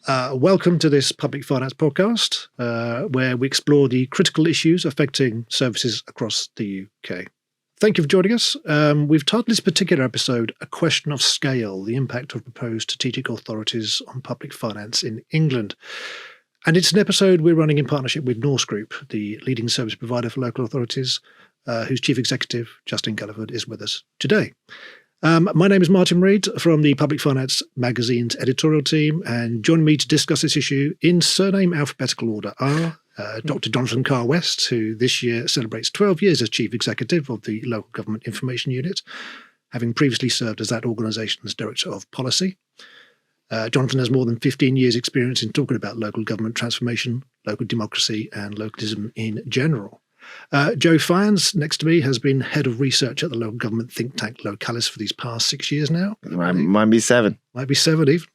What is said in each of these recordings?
Welcome to this Public Finance podcast, where we explore the critical issues affecting services across the UK. Thank you for joining us. We've titled this particular episode, A Question of Scale, the Impact of Proposed Strategic Authorities on Public Finance in England. And it's an episode we're running in partnership with Norse Group, the leading service provider for local authorities, whose chief executive, Justin Galliford, is with us today. My name is Martin Reid from the Public Finance magazine's editorial team, and joining me to discuss this issue in surname alphabetical order are Dr Jonathan Carr-West, who this year celebrates 12 years as chief executive of the Local Government Information Unit, having previously served as that organisation's director of policy. Jonathan has more than 15 years' experience in talking about local government transformation, local democracy and localism in general. Joe Fyans, next to me, has been head of research at the local government think tank Localis for these past 6 years now. Might be 7. Might be 7 even.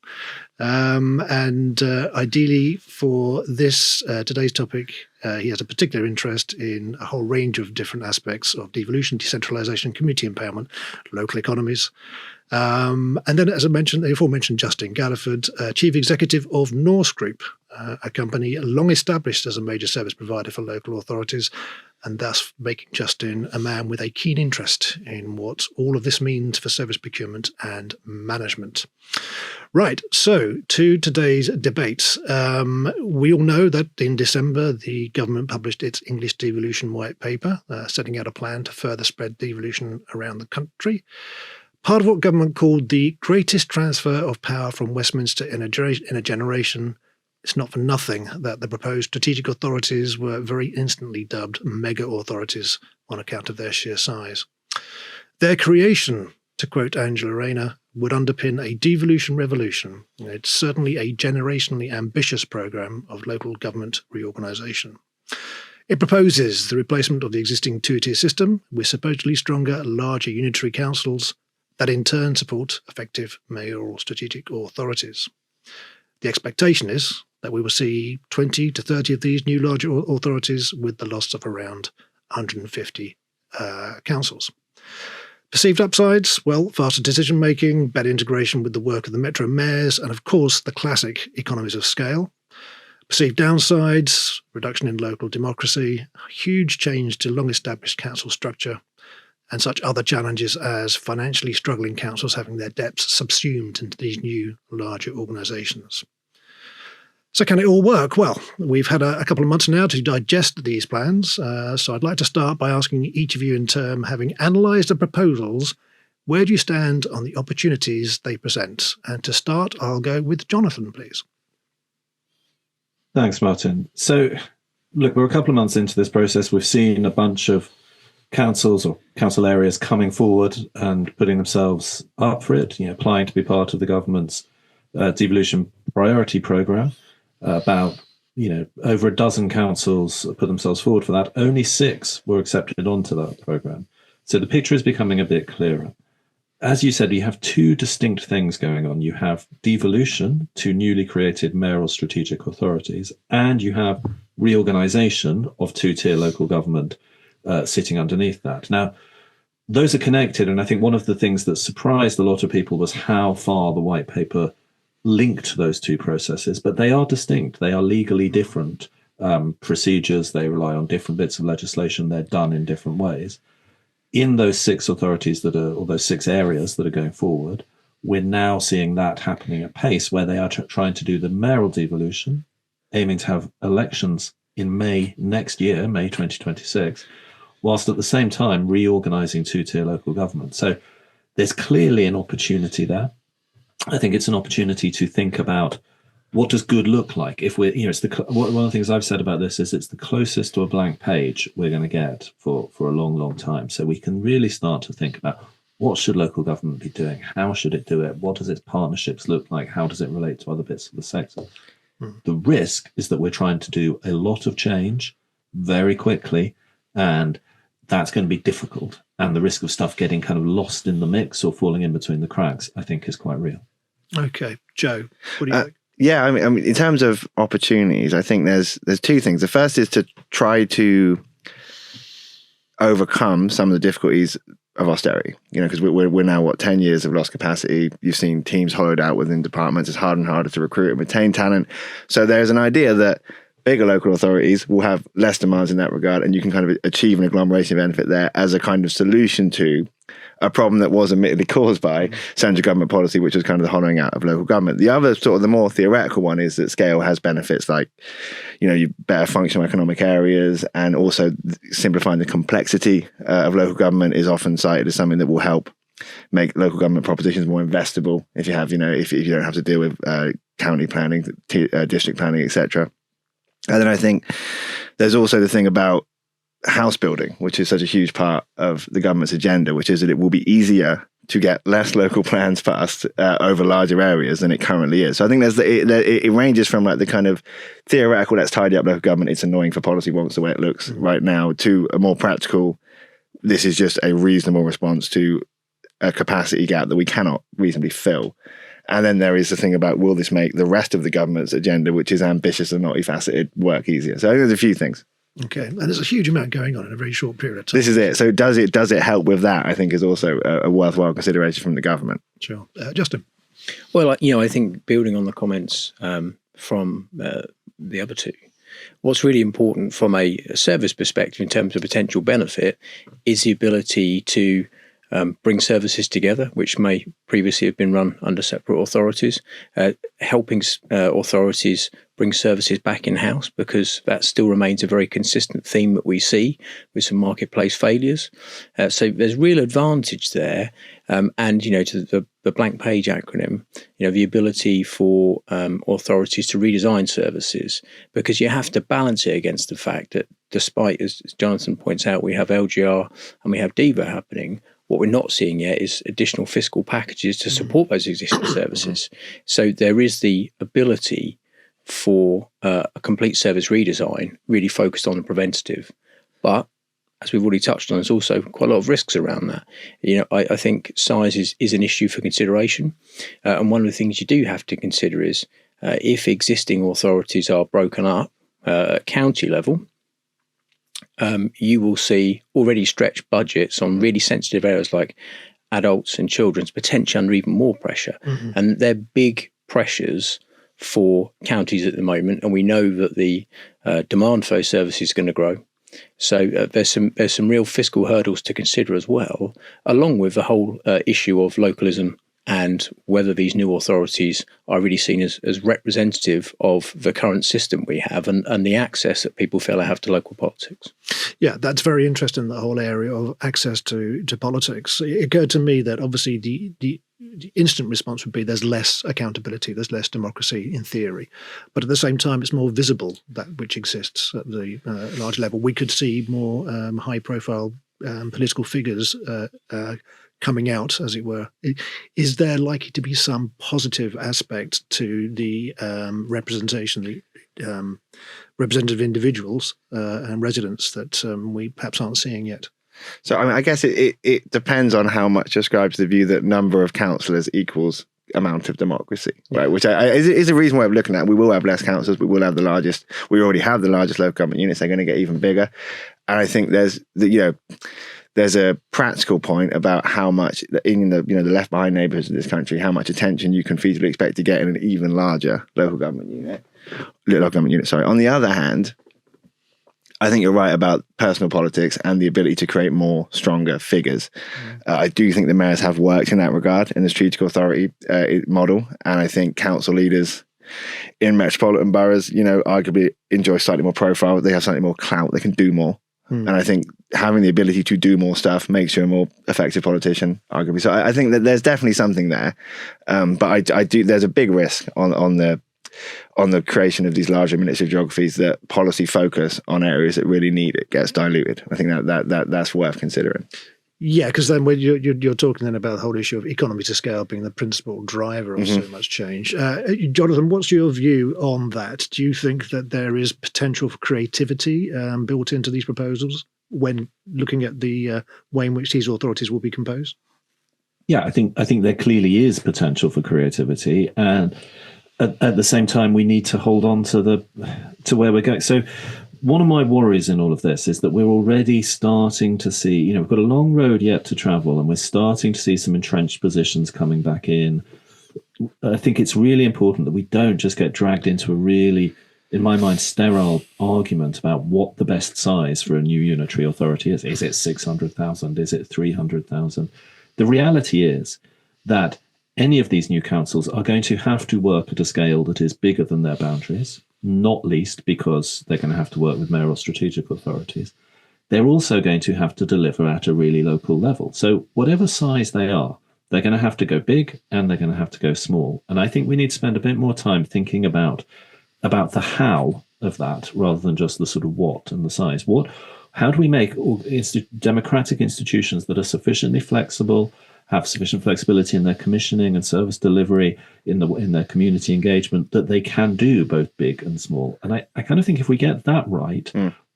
Ideally for this today's topic, he has a particular interest in a whole range of different aspects of devolution, decentralisation, community empowerment, local economies. And then, as I mentioned, the aforementioned Justin Galliford, Chief Executive of Norse Group, a company long established as a major service provider for local authorities, and thus making Justin a man with a keen interest in what all of this means for service procurement and management. Right, so to today's debates. We all know that in December, the government published its English Devolution White Paper, setting out a plan to further spread devolution around the country. Part of what government called the greatest transfer of power from Westminster in a generation. It's not for nothing that the proposed strategic authorities were very instantly dubbed mega authorities on account of their sheer size. Their creation, to quote Angela Rayner, would underpin a devolution revolution. It's certainly a generationally ambitious programme of local government reorganisation. It proposes the replacement of the existing two-tier system with supposedly stronger, larger unitary councils that in turn support effective mayoral strategic authorities. The expectation is that we will see 20 to 30 of these new larger authorities with the loss of around 150 councils. Perceived upsides, well, faster decision-making, better integration with the work of the metro mayors, and of course the classic economies of scale. Perceived downsides, reduction in local democracy, huge change to long-established council structure, and such other challenges as financially struggling councils having their debts subsumed into these new, larger organisations. So can it all work? Well, we've had a couple of months now to digest these plans, so I'd like to start by asking each of you in turn, having analysed the proposals, where do you stand on the opportunities they present? And to start, I'll go with Jonathan, please. Thanks, Martin. So, look, we're a couple of months into this process. We've seen a bunch of councils or council areas coming forward and putting themselves up for it, applying to be part of the government's devolution priority programme. About, over a dozen councils put themselves forward for that. Only 6 were accepted onto that programme. So the picture is becoming a bit clearer. As you said, you have 2 distinct things going on. You have devolution to newly created mayoral strategic authorities, and you have reorganisation of 2-tier local government sitting underneath that. Now, those are connected, and I think one of the things that surprised a lot of people was how far the white paper linked those 2 processes, but they are distinct. They are legally different procedures. They rely on different bits of legislation. They're done in different ways. In those 6 authorities or those 6 areas that are going forward, we're now seeing that happening at pace where they are trying to do the mayoral devolution, aiming to have elections in May next year, May 2026, whilst at the same time reorganising 2-tier local government. So there's clearly an opportunity there. I think it's an opportunity to think about what does good look like. If we're, one of the things I've said about this is it's the closest to a blank page we're going to get for a long, long time. So we can really start to think about what should local government be doing? How should it do it? What does its partnerships look like? How does it relate to other bits of the sector? The risk is that we're trying to do a lot of change very quickly, and that's going to be difficult. And the risk of stuff getting kind of lost in the mix or falling in between the cracks, I think, is quite real. Okay, Joe, what do you think? Yeah, I mean, in terms of opportunities, I think there's 2 things. The first is to try to overcome some of the difficulties of austerity, because we're now 10 years of lost capacity. You've seen teams hollowed out within departments. It's harder and harder to recruit and retain talent. So there's an idea that bigger local authorities will have less demands in that regard, and you can kind of achieve an agglomeration benefit there as a kind of solution to a problem that was admittedly caused by central government policy, which was kind of the hollowing out of local government. The other sort of the more theoretical one is that scale has benefits like, you better functional economic areas, and also simplifying the complexity of local government is often cited as something that will help make local government propositions more investable if you have, if you don't have to deal with county planning, district planning, etc. And then I think there's also the thing about house building, which is such a huge part of the government's agenda, which is that it will be easier to get less local plans passed over larger areas than it currently is. So I think it ranges from like the kind of theoretical, let's tidy up local government, it's annoying for policy wonks the way it looks right now, to a more practical, this is just a reasonable response to a capacity gap that we cannot reasonably fill. And then there is the thing about, will this make the rest of the government's agenda, which is ambitious and multifaceted, work easier? So I think there's a few things. Okay, and there's a huge amount going on in a very short period of time. This is it. So does it help with that? I think is also a worthwhile consideration from the government. Sure. Justin? Well, I think building on the comments from the other two, what's really important from a service perspective in terms of potential benefit is the ability to bring services together, which may previously have been run under separate authorities, helping authorities bring services back in-house, because that still remains a very consistent theme that we see with some marketplace failures. So there's real advantage there. And, to the blank page acronym, the ability for authorities to redesign services, because you have to balance it against the fact that despite, as Jonathan points out, we have LGR and we have DEVA happening, what we're not seeing yet is additional fiscal packages to support those existing services. So there is the ability for a complete service redesign, really focused on the preventative. But as we've already touched on, there's also quite a lot of risks around that. I think size is an issue for consideration. And one of the things you do have to consider is if existing authorities are broken up at county level, you will see already stretched budgets on really sensitive areas like adults and children's, potentially under even more pressure. And they're big pressures for counties at the moment. And we know that the demand for those services is going to grow. So there's some real fiscal hurdles to consider as well, along with the whole issue of localism and whether these new authorities are really seen as representative of the current system we have and the access that people feel they have to local politics. Yeah, that's very interesting, the whole area of access to politics. It occurred to me that obviously the instant response would be there's less accountability, there's less democracy in theory. But at the same time, it's more visible, that which exists at the large level. We could see more high-profile political figures coming out, as it were. Is there likely to be some positive aspect to the representation, the representative individuals and residents that we perhaps aren't seeing yet? So I guess it depends on how much ascribes to the view that number of councillors equals amount of democracy, right? Which is a reason why we're looking at. We will have less councillors. We will have we already have the largest local government units. They're going to get even bigger. And I think there's a practical point about how much in the left behind neighbourhoods of this country, how much attention you can feasibly expect to get in an even larger local government unit. On the other hand, I think you're right about personal politics and the ability to create more stronger figures. I do think the mayors have worked in that regard in the strategic authority model, and I think council leaders in metropolitan boroughs, arguably enjoy slightly more profile. They have slightly more clout. They can do more. And I think having the ability to do more stuff makes you a more effective politician, arguably. So I think that there's definitely something there. But I do. There's a big risk on the creation of these larger administrative geographies that policy focus on areas that really need it gets diluted. I think that's worth considering. Yeah, because then when you're talking then about the whole issue of economies of scale being the principal driver of so much change. Jonathan, what's your view on that? Do you think that there is potential for creativity built into these proposals when looking at the way in which these authorities will be composed? Yeah, I think there clearly is potential for creativity, and at the same time, we need to hold on to where we're going. So one of my worries in all of this is that we're already starting to see, we've got a long road yet to travel, and we're starting to see some entrenched positions coming back in. I think it's really important that we don't just get dragged into a really, in my mind, sterile argument about what the best size for a new unitary authority is. Is it 600,000? Is it 300,000? The reality is that any of these new councils are going to have to work at a scale that is bigger than their boundaries, not least because they're going to have to work with mayoral strategic authorities. They're also going to have to deliver at a really local level. So whatever size they are, they're going to have to go big and they're going to have to go small. And I think we need to spend a bit more time thinking about the how of that rather than just the sort of what and the size. How do we make democratic institutions that are sufficiently flexible, have sufficient flexibility in their commissioning and service delivery, in their community engagement, that they can do both big and small? And I kind of think if we get that right,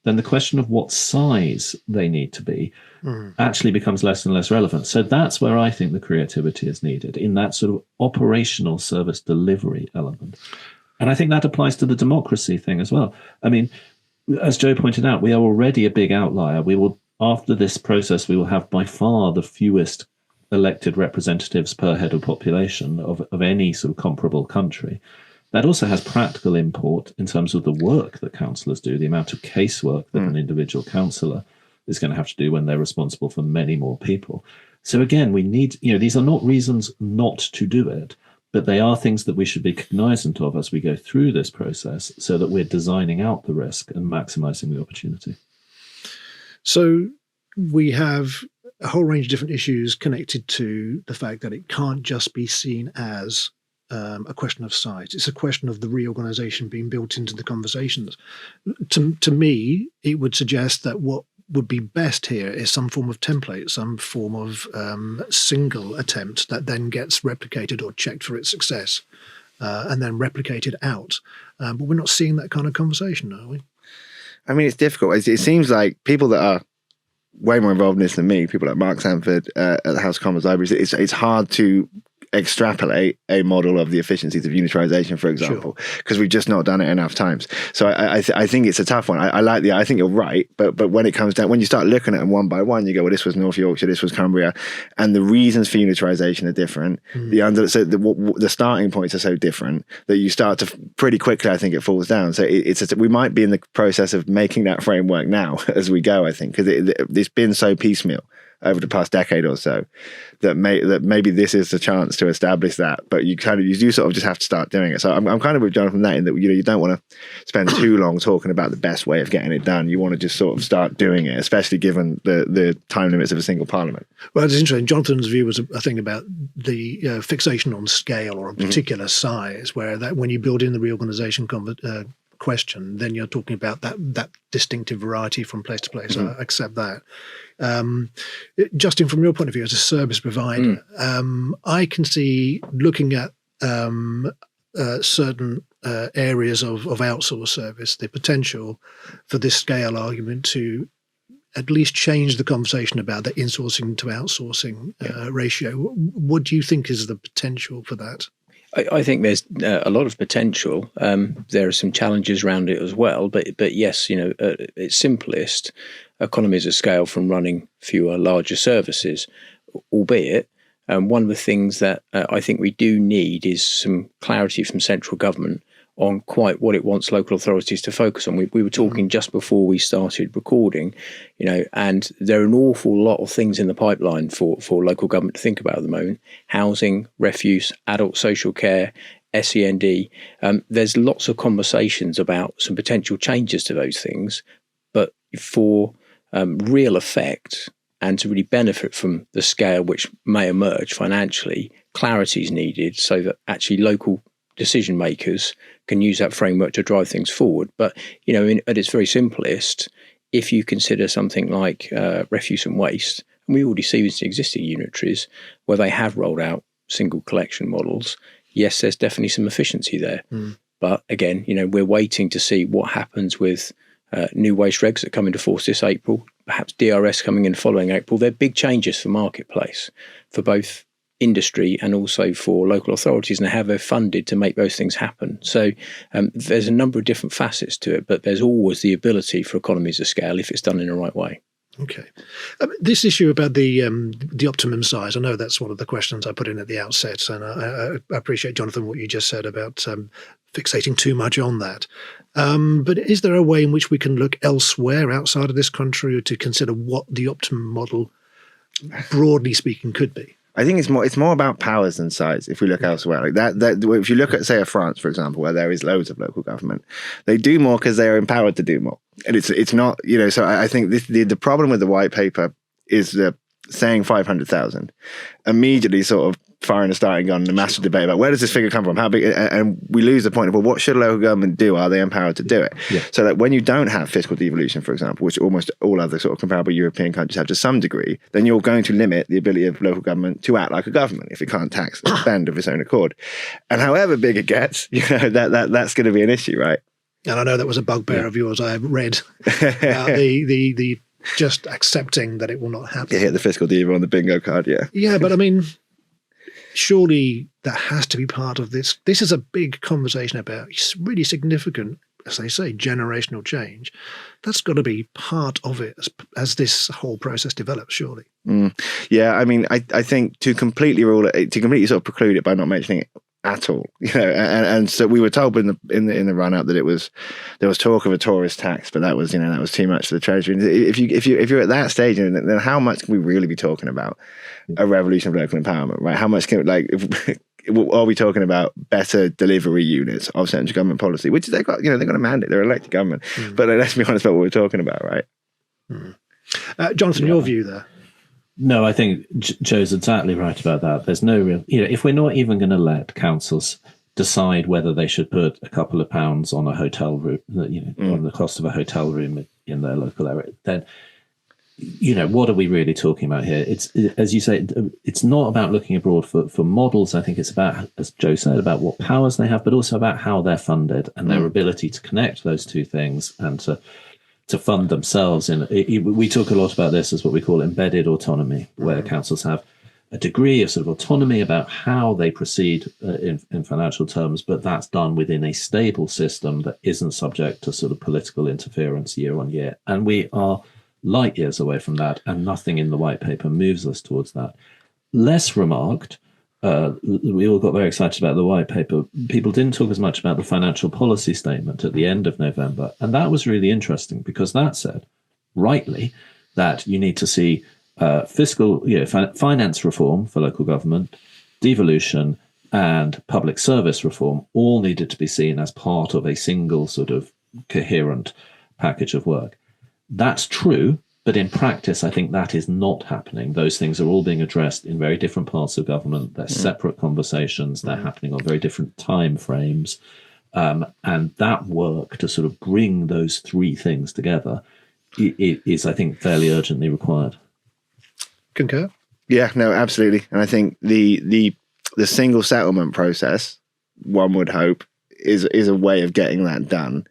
then the question of what size they need to be actually becomes less and less relevant. So that's where I think the creativity is needed, in that sort of operational service delivery element. And I think that applies to the democracy thing as well. I mean, as Joe pointed out, we are already a big outlier. After this process, we will have by far the fewest elected representatives per head of population of any sort of comparable country. That also has practical import in terms of the work that councillors do, the amount of casework that an individual councillor is going to have to do when they're responsible for many more people. So again, we need, these are not reasons not to do it, but they are things that we should be cognizant of as we go through this process so that we're designing out the risk and maximizing the opportunity. So we have a whole range of different issues connected to the fact that it can't just be seen as a question of size. It's a question of the reorganisation being built into the conversations. To me, it would suggest that what would be best here is some form of template, some form of single attempt that then gets replicated or checked for its success and then replicated out. But we're not seeing that kind of conversation, are we? I mean, it's difficult. It seems like people that are way more involved in this than me, people like Mark Sanford at the House of Commons Libraries, it's hard to extrapolate a model of the efficiencies of unitarisation, for example, because we've just not done it enough times. So I think it's a tough one. I think you're right, but when it comes down, when you start looking at them one by one, you go, well, this was North Yorkshire, this was Cumbria, and the reasons for unitarisation are different. The starting points are so different that you start to pretty quickly, I think it falls down. So we might be in the process of making that framework now as we go, I think, because it's been so piecemeal over the past decade or so that maybe this is the chance to establish that, but you do sort of just have to start doing it. So I'm kind of with Jonathan that, in that you don't want to spend too long talking about the best way of getting it done. You want to just sort of start doing it, especially given the time limits of a single parliament. Well, it's interesting. Jonathan's view was a thing about the fixation on scale or a particular size, where that when you build in the reorganisation question, then you're talking about that distinctive variety from place to place. I accept that. Justin, from your point of view as a service provider, I can see looking at certain areas of outsourced service, the potential for this scale argument to at least change the conversation about the insourcing to outsourcing ratio. What do you think is the potential for that? I think there's a lot of potential. There are some challenges around it as well, but yes, at its simplest, economies of scale from running fewer, larger services, albeit one of the things that I think we do need is some clarity from central government on quite what it wants local authorities to focus on. We were talking just before we started recording, and there are an awful lot of things in the pipeline for local government to think about at the moment: housing, refuse, adult social care, SEND. There's lots of conversations about some potential changes to those things, but for real effect and to really benefit from the scale which may emerge financially, clarity is needed so that actually local decision makers can use that framework to drive things forward. But at its very simplest, if you consider something like refuse and waste, and we already see this in existing unitaries where they have rolled out single collection models, yes, there's definitely some efficiency there. But again, we're waiting to see what happens with new waste regs that come into force this April, perhaps DRS coming in following April. They're big changes for marketplace, for both industry and also for local authorities, and how they're funded to make those things happen. So there's a number of different facets to it, but there's always the ability for economies of scale if it's done in the right way. Okay. This issue about the optimum size, I know that's one of the questions I put in at the outset, and I appreciate, Jonathan, what you just said about fixating too much on that. But is there a way in which we can look elsewhere outside of this country to consider what the optimum model, broadly speaking, could be? I think it's more about powers than size. If we look elsewhere, like that, if you look at, say, France, for example, where there is loads of local government, they do more because they are empowered to do more, and it's not, So I think the problem with the white paper is the saying 500,000 immediately sort of firing a starting gun and a massive debate about where does this figure come from, how big, and we lose the point of, well, what should local government do? Are they empowered to do it? Yeah. So that when you don't have fiscal devolution, for example, which almost all other sort of comparable European countries have to some degree, then you're going to limit the ability of local government to act like a government if it can't tax and spend of its own accord. And however big it gets, that's going to be an issue, right? And I know that was a bugbear of yours. I read about the just accepting that it will not happen. You hit the fiscal devo on the bingo card, yeah. Yeah, but I mean, surely that has to be part of this. This is a big conversation about really significant, as they say, generational change. That's got to be part of it as this whole process develops, surely. Yeah, I mean, I think to completely sort of preclude it by not mentioning it at all, and so we were told in the run up that there was talk of a tourist tax, but that was too much for the Treasury. If you're at that stage, then how much can we really be talking about a revolution of local empowerment, right? How much can are we talking about better delivery units of central government policy, which they've got a mandate, they're elected government, but let's be honest about what we're talking about, right? Jonathan, your view there. No, I think Joe's exactly right about that. There's no real, if we're not even going to let councils decide whether they should put a couple of pounds on a hotel room, on the cost of a hotel room in their local area, then, what are we really talking about here? It's, as you say, it's not about looking abroad for models. I think it's about, as Joe said, about what powers they have, but also about how they're funded and their ability to connect those two things and to fund themselves. We talk a lot about this as what we call embedded autonomy, where councils have a degree of sort of autonomy about how they proceed in financial terms, but that's done within a stable system that isn't subject to sort of political interference year on year. And we are light years away from that, and nothing in the white paper moves us towards that. Less remarked, we all got very excited about the white paper. People didn't talk as much about the financial policy statement at the end of November. And that was really interesting because that said, rightly, that you need to see fiscal, finance reform for local government, devolution, and public service reform all needed to be seen as part of a single sort of coherent package of work. That's true. But in practice, I think that is not happening. Those things are all being addressed in very different parts of government. They're separate conversations. They're happening on very different time frames. And that work to sort of bring those three things together is, I think, fairly urgently required. Concur? Yeah, no, absolutely. And I think the single settlement process, one would hope, is a way of getting that done.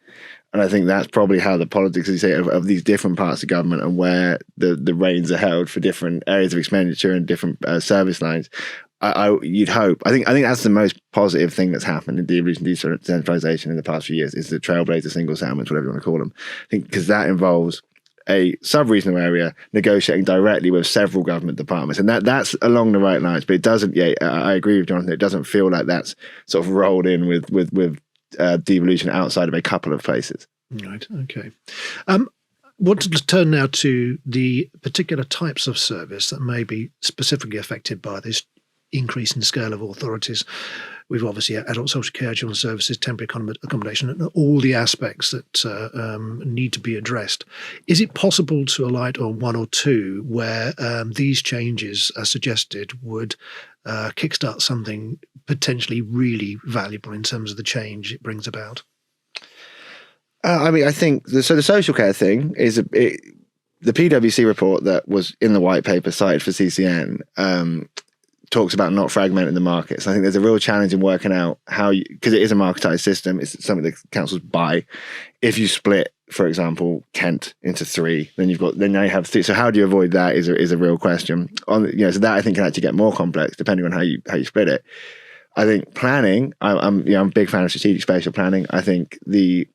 And I think that's probably how the politics, as you say, of these different parts of government and where the reins are held for different areas of expenditure and different service lines. You'd hope. I think that's the most positive thing that's happened in devolution, decentralisation in the past few years is the trailblazer single settlements, whatever you want to call them. I think because that involves a sub-regional area negotiating directly with several government departments, and that's along the right lines. But it doesn't. Yeah, I agree with Jonathan. It doesn't feel like that's sort of rolled in with devolution outside of a couple of places. Right. Okay. Want to turn now to the particular types of service that may be specifically affected by this increase in scale of authorities. We've obviously adult social care, children's services, temporary accommodation, and all the aspects that need to be addressed. Is it possible to alight on one or two where these changes, as suggested, would kickstart something potentially really valuable in terms of the change it brings about? I think the social care thing is the PwC report that was in the white paper cited for CCN talks about not fragmenting the markets. I think there's a real challenge in working out how because it is a marketized system, it's something that councils buy. If you split for example, Kent into 3, then now you have 3. So how do you avoid that is a real question. So that I think can actually get more complex depending on how you split it. I think planning, I'm a big fan of strategic spatial planning. I think the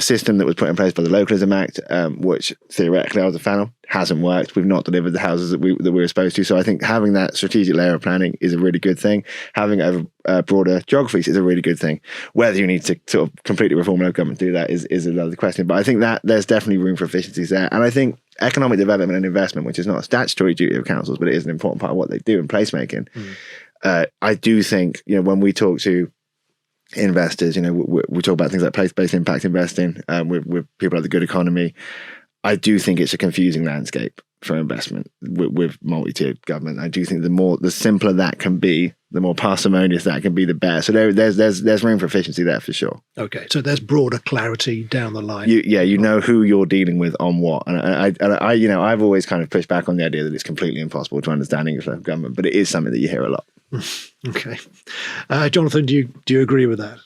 system that was put in place by the Localism Act, which theoretically I was a fan of, hasn't worked. We've not delivered the houses that we were supposed to. So I think having that strategic layer of planning is a really good thing. Having over broader geographies is a really good thing. Whether you need to sort of completely reform local government to do that is another question. But I think that there's definitely room for efficiencies there. And I think economic development and investment, which is not a statutory duty of councils, but it is an important part of what they do in placemaking. I do think, when we talk to investors, we talk about things like place-based impact investing with people like the Good Economy. I do think it's a confusing landscape for investment with multi-tiered government. I do think the simpler that can be, the more parsimonious that can be, the better. So there's room for efficiency there for sure. Okay, so there's broader clarity down the line. You know who you're dealing with on what, and I've always kind of pushed back on the idea that it's completely impossible to understand English local government, but it is something that you hear a lot. Okay, Jonathan, do you agree with that?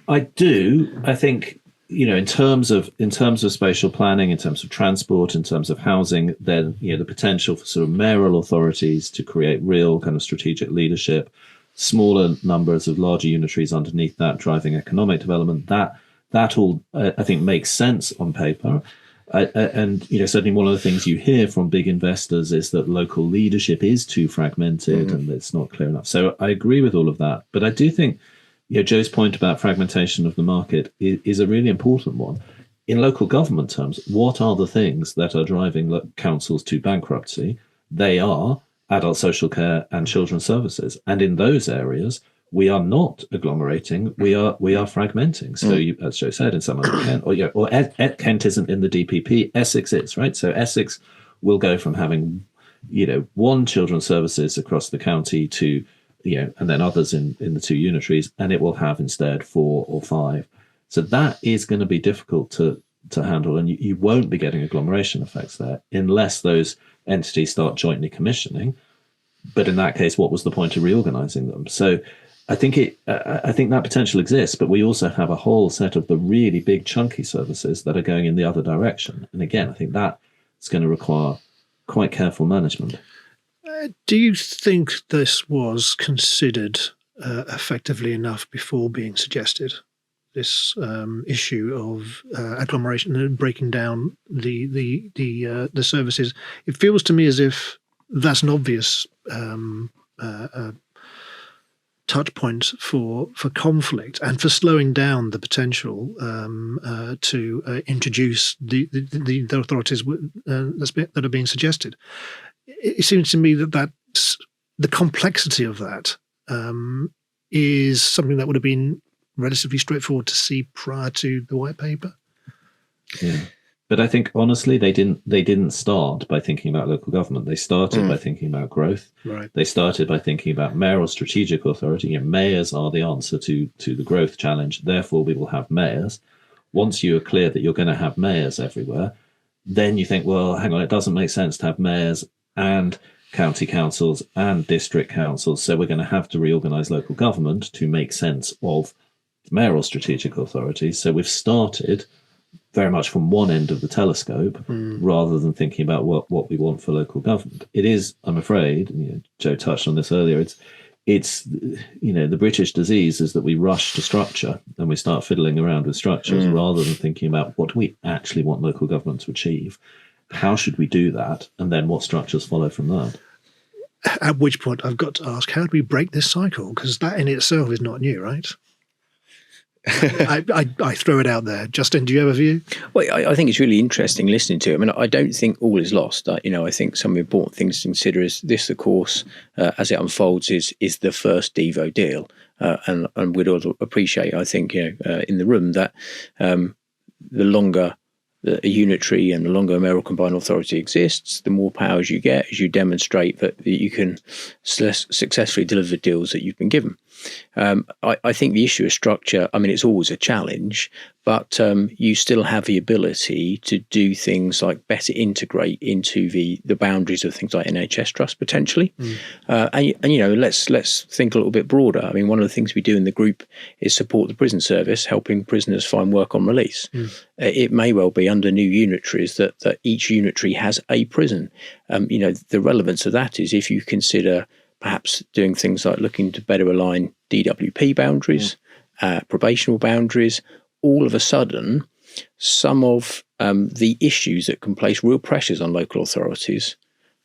I do. I think in terms of spatial planning, in terms of transport, in terms of housing, then the potential for sort of mayoral authorities to create real kind of strategic leadership, smaller numbers of larger unitaries underneath that driving economic development. That all I think makes sense on paper. And certainly one of the things you hear from big investors is that local leadership is too fragmented and it's not clear enough. So I agree with all of that, but I do think Joe's point about fragmentation of the market is a really important one. In local government terms, what are the things that are driving councils to bankruptcy? They are adult social care and children's services, and in those areas, we are not agglomerating. We are fragmenting. So, as Joe said, in some of Kent, Kent isn't in the DPP. Essex is, right. So Essex will go from having, one children's services across the county to, and then others in the 2 unitaries, and it will have instead 4 or 5. So that is going to be difficult to handle, and you won't be getting agglomeration effects there unless those entities start jointly commissioning. But in that case, what was the point of reorganising them? So I think that potential exists, but we also have a whole set of the really big chunky services that are going in the other direction. And again, I think that is going to require quite careful management. Do you think this was considered effectively enough before being suggested? This issue of agglomeration and breaking down the services. It feels to me as if that's an obvious touch point for conflict and for slowing down the potential to introduce the authorities that are being suggested. It seems to me that's the complexity of that is something that would have been relatively straightforward to see prior to the white paper. Yeah. But I think honestly, they didn't start by thinking about local government. They started by thinking about growth. Right. They started by thinking about mayoral strategic authority. Mayors are the answer to the growth challenge. Therefore, we will have mayors. Once you are clear that you're going to have mayors everywhere, then you think, well, hang on, it doesn't make sense to have mayors and county councils and district councils. So we're going to have to reorganise local government to make sense of mayoral strategic authority. So we've started very much from one end of the telescope rather than thinking about what we want for local government. It is, I'm afraid, Joe touched on this earlier, it's the British disease is that we rush to structure and we start fiddling around with structures rather than thinking about what do we actually want local government to achieve, how should we do that, and then what structures follow from that. At which point I've got to ask, how do we break this cycle? Because that in itself is not new, right? I throw it out there. Justin, do you have a view? Well, I think it's really interesting listening to it. I mean, I don't think all is lost. I think some important things to consider is this, of course, as it unfolds, is the first Devo deal. And we'd all appreciate, I think, in the room that the longer a unitary and the longer a mayoral combined authority exists, the more powers you get as you demonstrate that you can successfully deliver deals that you've been given. I think the issue of structure, I mean, it's always a challenge, but you still have the ability to do things like better integrate into the boundaries of things like NHS Trust potentially. And let's think a little bit broader. I mean, one of the things we do in the group is support the prison service, helping prisoners find work on release. It may well be under new unitaries that each unitary has a prison. The relevance of that is if you consider perhaps doing things like looking to better align DWP boundaries, probational boundaries, all of a sudden, some of the issues that can place real pressures on local authorities,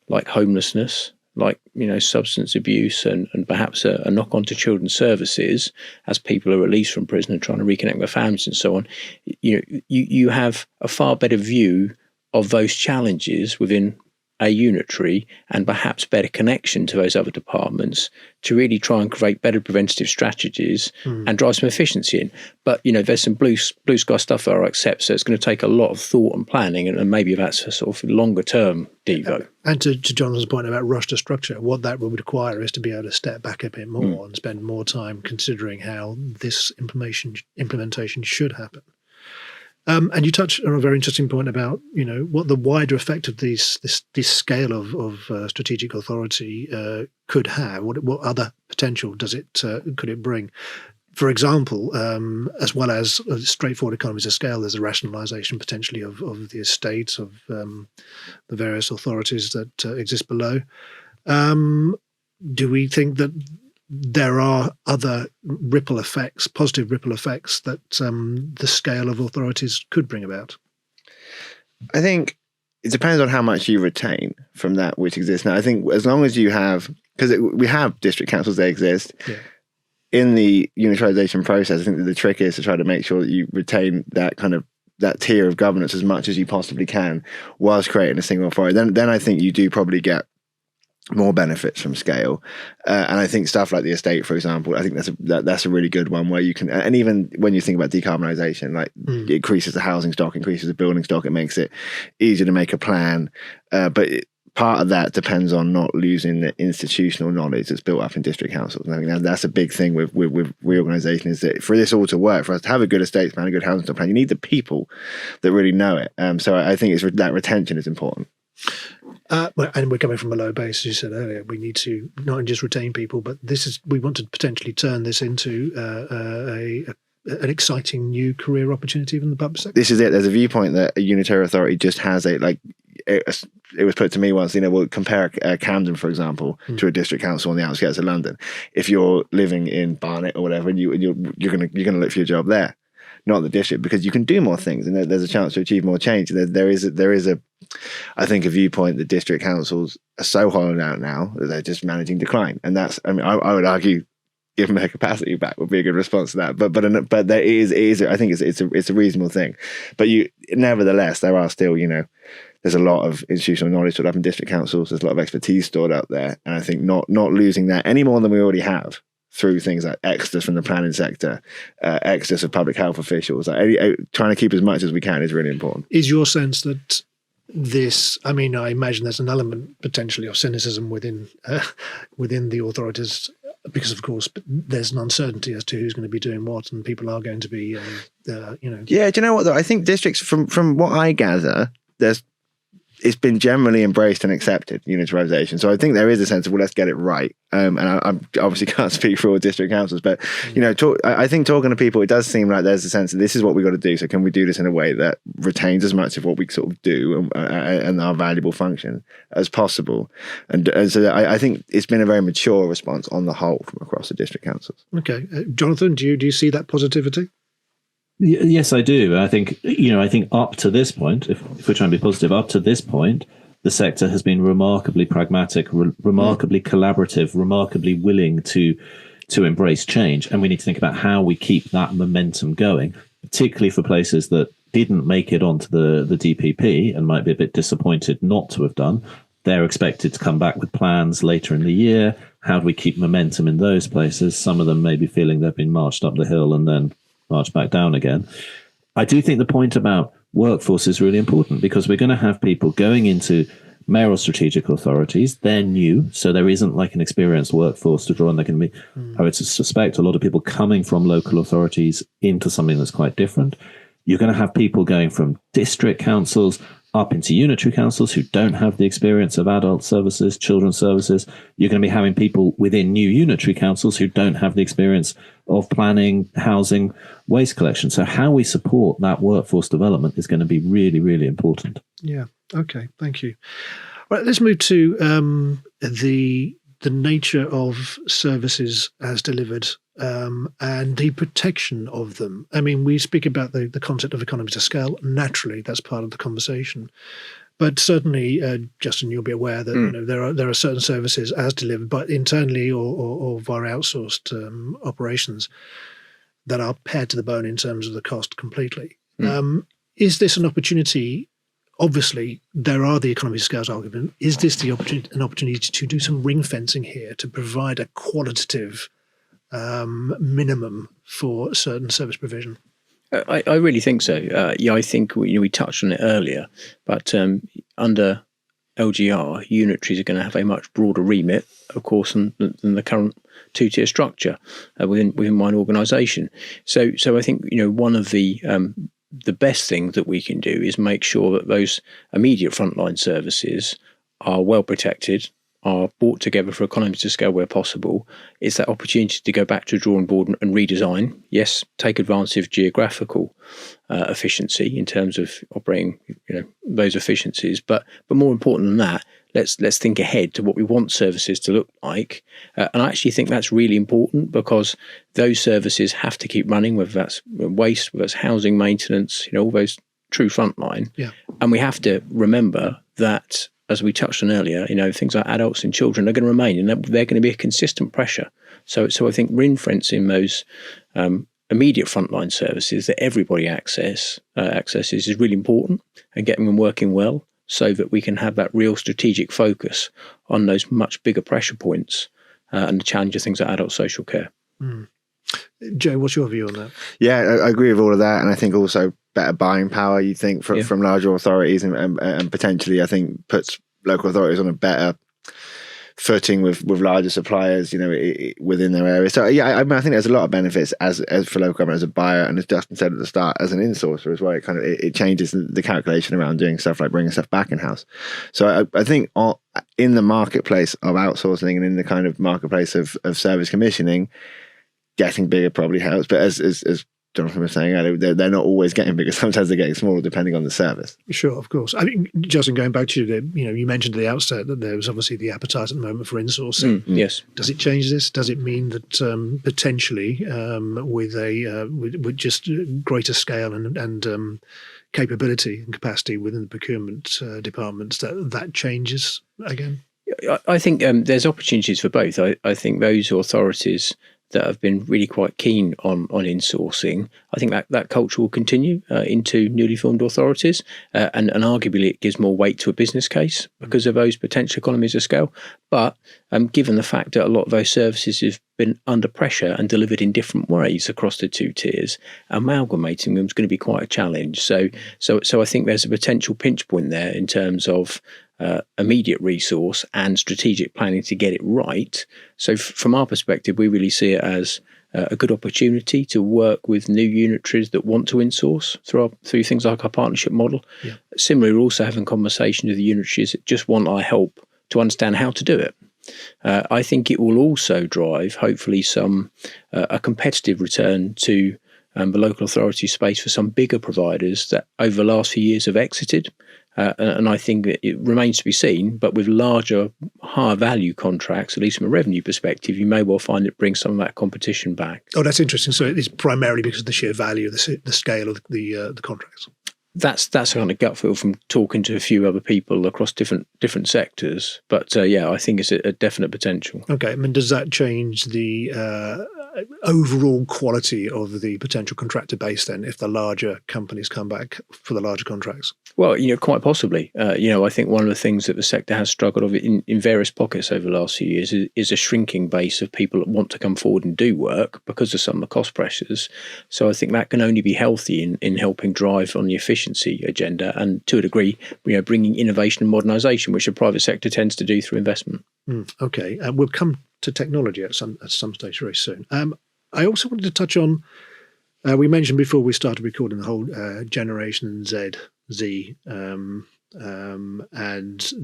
like homelessness, like substance abuse, and perhaps a knock-on to children's services as people are released from prison and trying to reconnect with families and so on. You have a far better view of those challenges within a unitary and perhaps better connection to those other departments to really try and create better preventative strategies and drive some efficiency in. But, there's some blue sky stuff that I accept, so it's going to take a lot of thought and planning, and maybe that's a sort of longer term devo. And to Jonathan's point about rush to structure, what that would require is to be able to step back a bit more and spend more time considering how this implementation should happen. And you touched on a very interesting point about, what the wider effect of this scale of strategic authority could have. What other potential could it bring? For example, as well as straightforward economies of scale, there's a rationalisation potentially of the estates of the various authorities that exist below. Do we think that there are other positive ripple effects that the scale of authorities could bring about? I think it depends on how much you retain from that which exists now. I think as long as you have, because we have district councils, they exist. Yeah. In the unitarisation process, I think that the trick is to try to make sure that you retain that kind of that tier of governance as much as you possibly can whilst creating a single authority. Then I think you do probably get more benefits from scale, and I think stuff like the estate, for example, I think that's a really good one where you can, and even when you think about decarbonisation, like it increases the housing stock, increases the building stock, it makes it easier to make a plan, but part of that depends on not losing the institutional knowledge that's built up in district councils. And I think that's a big thing with reorganisation, is that for this all to work, for us to have a good estates plan, a good housing stock plan, you need the people that really know it. So I think that retention is important. And we're coming from a low base, as you said earlier. We need to not just retain people, but we want to potentially turn this into an exciting new career opportunity in the public sector. This is it. There's a viewpoint that a unitary authority just has it was put to me once, we'll compare Camden, for example, to a district council on the outskirts of London. If you're living in Barnet or whatever, and you're gonna look for your job there, not the district, because you can do more things and there's a chance to achieve more change. There is I think a viewpoint that district councils are so hollowed out now that they're just managing decline, and that's, I would argue, giving their capacity back would be a good response to that. But there is I think it's a reasonable thing. But nevertheless, there are still, there's a lot of institutional knowledge stored up in district councils. There's a lot of expertise stored up there, and I think not losing that any more than we already have through things like exodus from the planning sector, exodus of public health officials, trying to keep as much as we can is really important. Is your sense that I imagine there's an element potentially of cynicism within the authorities, because of course there's an uncertainty as to who's going to be doing what, and people are going to be, Yeah, do you know what though? I think districts, from what I gather, it's been generally embraced and accepted, unitarisation. So I think there is a sense of, let's get it right. And I obviously can't speak for all district councils, but I think talking to people, it does seem like there's a sense that this is what we got to do. So can we do this in a way that retains as much of what we sort of do and our valuable function as possible? And so I think it's been a very mature response on the whole from across the district councils. Okay, Jonathan, do you see that positivity? Yes, I do. I think up to this point, if we're trying to be positive, up to this point, the sector has been remarkably pragmatic, remarkably collaborative, remarkably willing to embrace change. And we need to think about how we keep that momentum going, particularly for places that didn't make it onto the DPP and might be a bit disappointed not to have done. They're expected to come back with plans later in the year. How do we keep momentum in those places? Some of them may be feeling they've been marched up the hill and then march back down again. I do think the point about workforce is really important, because we're going to have people going into mayoral strategic authorities. They're new, so there isn't like an experienced workforce to draw on. They're going to be, I would suspect, a lot of people coming from local authorities into something that's quite different. You're going to have people going from district councils up into unitary councils who don't have the experience of adult services, children's services. You're going to be having people within new unitary councils who don't have the experience of planning, housing, waste collection. So how we support that workforce development is going to be really, really important. Yeah. Okay. Thank you. Right. Let's move to the nature of services as delivered and the protection of them. I mean, we speak about the concept of economies of scale. Naturally, that's part of the conversation. But certainly, Justin, you'll be aware that there are certain services as delivered, but internally or via outsourced operations that are pared to the bone in terms of the cost completely. Is this an opportunity? Obviously, there are the economies of scale argument. Is this an opportunity to do some ring fencing here to provide a qualitative minimum for certain service provision? I really think so. I think we touched on it earlier, but under LGR, unitaries are going to have a much broader remit, of course, than the current two-tier structure within one organisation. So I think one of the best thing that we can do is make sure that those immediate frontline services are well protected, are brought together for economies of scale where possible. It's that opportunity to go back to the drawing board and redesign. Yes, take advantage of geographical efficiency in terms of operating those efficiencies. But more important than that, let's think ahead to what we want services to look like. And I actually think that's really important because those services have to keep running, whether that's waste, whether that's housing maintenance, all those true frontline. Yeah. And we have to remember that, as we touched on earlier, things like adults and children are going to remain, and they're going to be a consistent pressure. So I think ring-fencing those immediate frontline services that everybody accesses is really important, and getting them working well so that we can have that real strategic focus on those much bigger pressure points and the challenge of things like adult social care. Joe, what's your view on that? Yeah, I agree with all of that, and I think also better buying power, you think, from larger authorities and potentially, I think, puts local authorities on a better footing with larger suppliers, within their area. So yeah, I think there's a lot of benefits as for local government as a buyer, and as Justin said at the start, as an insourcer as well. It changes the calculation around doing stuff like bringing stuff back in house. So I think in the marketplace of outsourcing and in the kind of marketplace of service commissioning, getting bigger probably helps. But as Jonathan was saying earlier, they're not always getting bigger. Sometimes they're getting smaller depending on the service. Sure, of course. I think, Justin, going back to you mentioned at the outset that there was obviously the appetite at the moment for insourcing. Yes. Does it change this? Does it mean that potentially with just greater scale and capability and capacity within the procurement departments that changes again? I think there's opportunities for both. I think those authorities that have been really quite keen on insourcing, I think that culture will continue into newly formed authorities, and arguably it gives more weight to a business case because of those potential economies of scale. But given the fact that a lot of those services have been under pressure and delivered in different ways across the two tiers, amalgamating them is going to be quite a challenge. So I think there's a potential pinch point there in terms of immediate resource and strategic planning to get it right. So from our perspective, we really see it as a good opportunity to work with new unitaries that want to insource through things like our partnership model. Yeah. Similarly, we're also having conversations with the unitaries that just want our help to understand how to do it. I think it will also drive, hopefully, a competitive return to the local authority space for some bigger providers that over the last few years have exited. And I think that it remains to be seen, but with larger, higher value contracts, at least from a revenue perspective, you may well find it brings some of that competition back. Oh, that's interesting. So it's primarily because of the sheer value of the scale of the contracts. That's a kind of gut feel from talking to a few other people across different sectors. But I think it's a definite potential. Okay, I mean, does that change the overall quality of the potential contractor base then, if the larger companies come back for the larger contracts? Well, quite possibly. I think one of the things that the sector has struggled with in various pockets over the last few years is a shrinking base of people that want to come forward and do work because of some of the cost pressures. So I think that can only be healthy in helping drive on the efficiency efficiency agenda, and to a degree, bringing innovation and modernisation, which the private sector tends to do through investment. Okay, we'll come to technology at some stage very soon. I also wanted to touch on. We mentioned before we started recording the whole Generation Z, and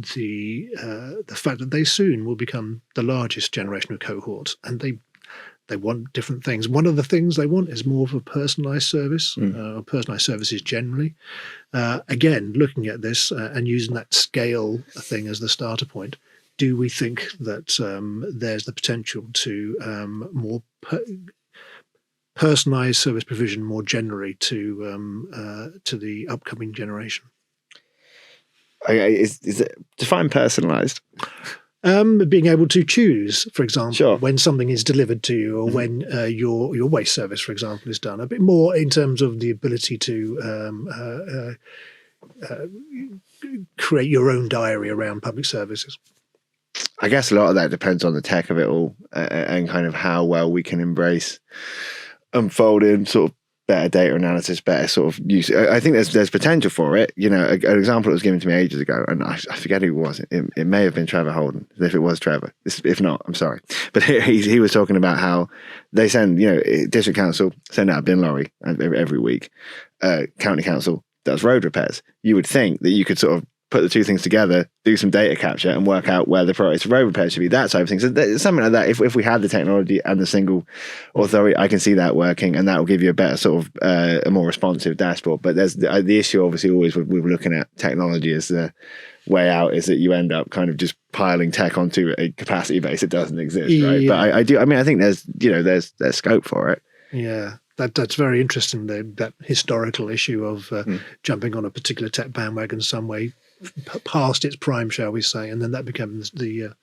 the fact that they soon will become the largest generational cohort, and they want different things. One of the things they want is more of a personalised service, or personalised services generally. Again, looking at this and using that scale thing as the starter point, do we think that there's the potential to more personalised service provision more generally to the upcoming generation? Is it define personalised? Being able to choose, for example, Sure. when something is delivered to you, or when your waste service, for example, is done. A bit more in terms of the ability to create your own diary around public services. I guess a lot of that depends on the tech of it all, and kind of how well we can embrace unfolding sort of better data analysis, better sort of use. I think there's potential for it. An example that was given to me ages ago, and I forget who it was. It may have been Trevor Holden. If it was Trevor, if not, I'm sorry. But he was talking about how they send, district council send out a bin lorry every week. County council does road repairs. You would think that you could sort of put the two things together, do some data capture, and work out where the priorities for road repair should be, that type of thing. So something like that, if we had the technology and the single authority, I can see that working, and that will give you a better sort of a more responsive dashboard. But there's the issue, obviously, always with looking at technology as the way out, is that you end up kind of just piling tech onto a capacity base that doesn't exist, right? Yeah. But I think there's scope for it. Yeah. That's very interesting, that historical issue of jumping on a particular tech bandwagon some way past its prime, shall we say, and then that becomes the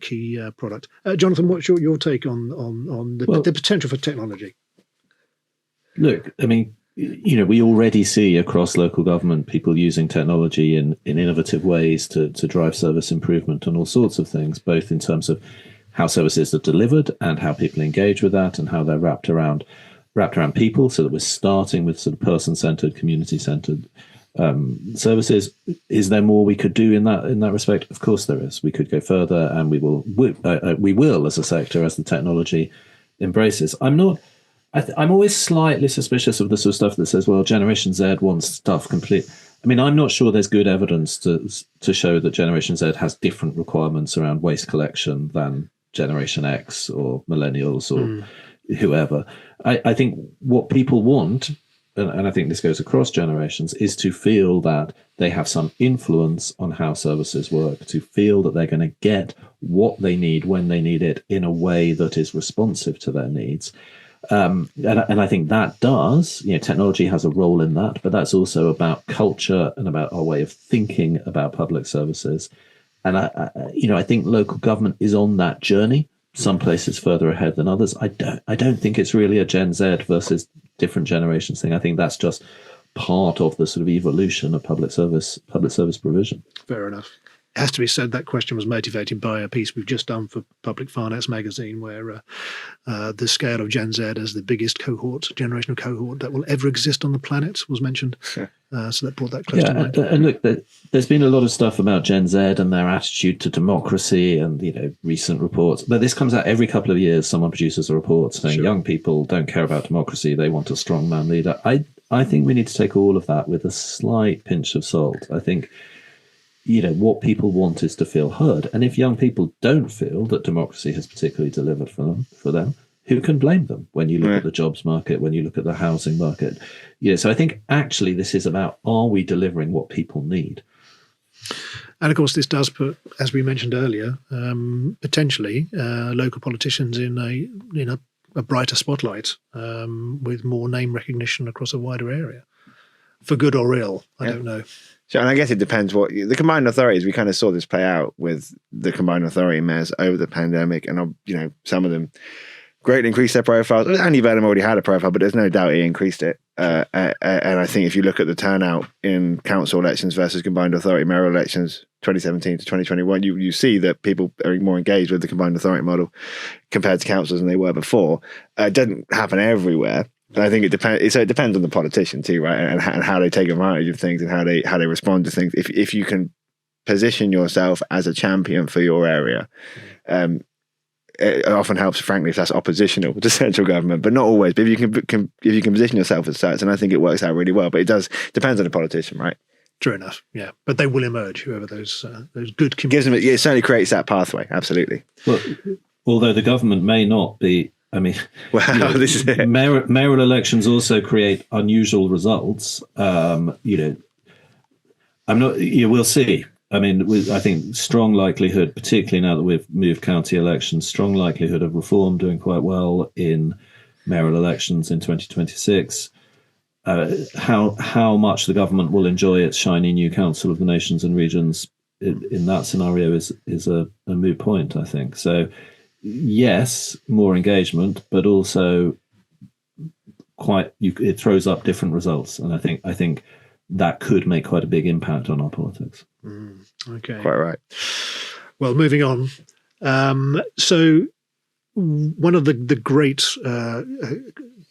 key product. Jonathan, what's your take on the potential for technology? Look, I mean, we already see across local government people using technology in innovative ways to drive service improvement and all sorts of things, both in terms of how services are delivered and how people engage with that, and how they're wrapped around people, so that we're starting with sort of person-centered, community-centered services. Is there more we could do in that respect? Of course there is. We could go further, and we will as a sector, as the technology embraces. I'm always slightly suspicious of the sort of stuff that says, well, Generation Z wants stuff complete. I mean, I'm not sure there's good evidence to show that Generation Z has different requirements around waste collection than Generation X or millennials or whoever. I think what people want, and I think this goes across generations, is to feel that they have some influence on how services work, to feel that they're going to get what they need when they need it in a way that is responsive to their needs. And I think that does, technology has a role in that, but that's also about culture and about our way of thinking about public services. And I think local government is on that journey. Some places further ahead than others. I don't think it's really a Gen Z versus different generations thing. I think that's just part of the sort of evolution of public service provision. Fair enough. It has to be said that question was motivated by a piece we've just done for Public Finance magazine, where the scale of Gen Z as the biggest generational cohort that will ever exist on the planet was mentioned. Sure. So that brought that close to mind. And look, there's been a lot of stuff about Gen Z and their attitude to democracy and recent reports. But this comes out every couple of years. Someone produces a report saying young people don't care about democracy. They want a strong man leader. I think we need to take all of that with a slight pinch of salt. I think what people want is to feel heard. And if young people don't feel that democracy has particularly delivered for them, who can blame them when you look at the jobs market, when you look at the housing market? So I think actually this is about, are we delivering what people need? And of course, this does put, as we mentioned earlier, potentially local politicians in a brighter spotlight, with more name recognition across a wider area. For good or ill, I don't know. And I guess it depends what the combined authorities. We kind of saw this play out with the combined authority mayors over the pandemic, and some of them greatly increased their profiles. Andy Burnham already had a profile, but there's no doubt he increased it. And I think if you look at the turnout in council elections versus combined authority mayoral elections, 2017 to 2021, you see that people are more engaged with the combined authority model compared to councils than they were before. It doesn't happen everywhere. And I think it depends. So it depends on the politician too, right? And how they take advantage of things and how they respond to things. If you can position yourself as a champion for your area, it often helps, frankly, if that's oppositional to central government, but not always. But if you can position yourself as such, and I think it works out really well. But it depends on the politician, right? True enough, yeah. But they will emerge, whoever those good gives them. It certainly creates that pathway. Absolutely. Well, although the government may not be. I mean, well, this is it. Mayoral elections also create unusual results. I'm not. We'll see. I mean, I think strong likelihood, particularly now that we've moved county elections, strong likelihood of reform doing quite well in mayoral elections in 2026. How much the government will enjoy its shiny new Council of the Nations and Regions in that scenario is a moot point, I think. So, yes, more engagement, but also it throws up different results, and I think that could make quite a big impact on our politics. Okay, quite right. Well, moving on. So, one of the great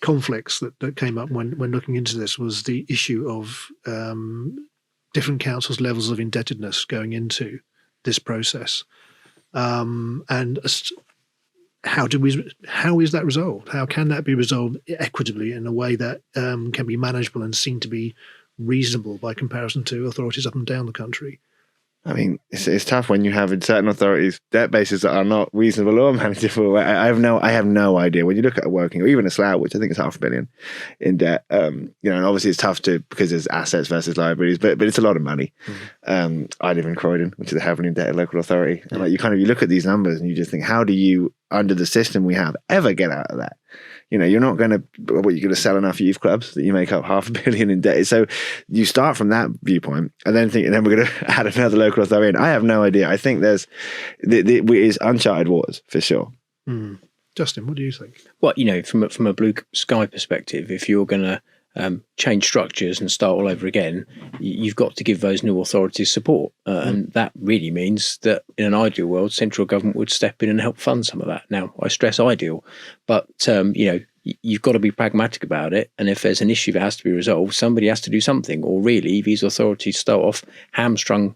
conflicts that came up when looking into this was the issue of different councils' levels of indebtedness going into this process, and how is that resolved? How can that be resolved equitably in a way that can be manageable and seen to be reasonable by comparison to authorities up and down the country? I mean, it's tough when you have in certain authorities debt bases that are not reasonable or manageable. I have no idea. When you look at a working, or even a Slough, which I think is £500 million in debt, and obviously it's tough because there's assets versus liabilities, but it's a lot of money. I live in Croydon, which is a heavily indebted local authority, and you look at these numbers and you just think, how do you, under the system we have, ever get out of that? You're not going to sell enough youth clubs that you make up £500 million in debt. So you start from that viewpoint and then think, and then we're going to add another local authority in. I have no idea. I think it is uncharted waters for sure. Justin, what do you think? Well, from a blue sky perspective, if you're going to change structures and start all over again, you've got to give those new authorities support. And that really means that in an ideal world, central government would step in and help fund some of that. Now, I stress ideal, but, you've got to be pragmatic about it. And if there's an issue that has to be resolved, somebody has to do something. Or really, these authorities start off hamstrung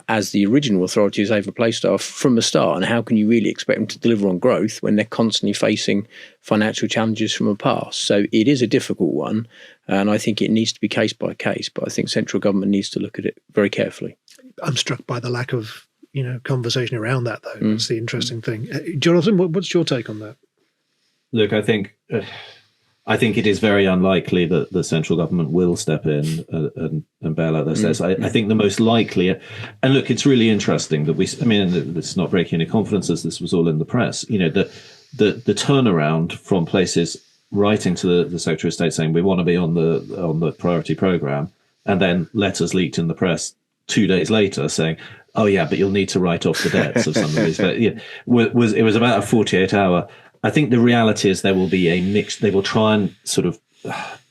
as the original authorities they've replaced are from the start. And how can you really expect them to deliver on growth when they're constantly facing financial challenges from the past? So it is a difficult one, and I think it needs to be case by case, but I think central government needs to look at it very carefully. I'm struck by the lack of conversation around that, though. That's the interesting thing. Jonathan, what's your take on that? Look, I think it is very unlikely that the central government will step in and bail out those debts. I think the most likely, and look, it's really interesting that it's not breaking any confidences. This was all in the press. The turnaround from places writing to the Secretary of State saying we want to be on the priority programme, and then letters leaked in the press 2 days later saying, oh yeah, but you'll need to write off the debts of some of these. But it was about a 48-hour. I think the reality is there will be a mix. They will try and sort of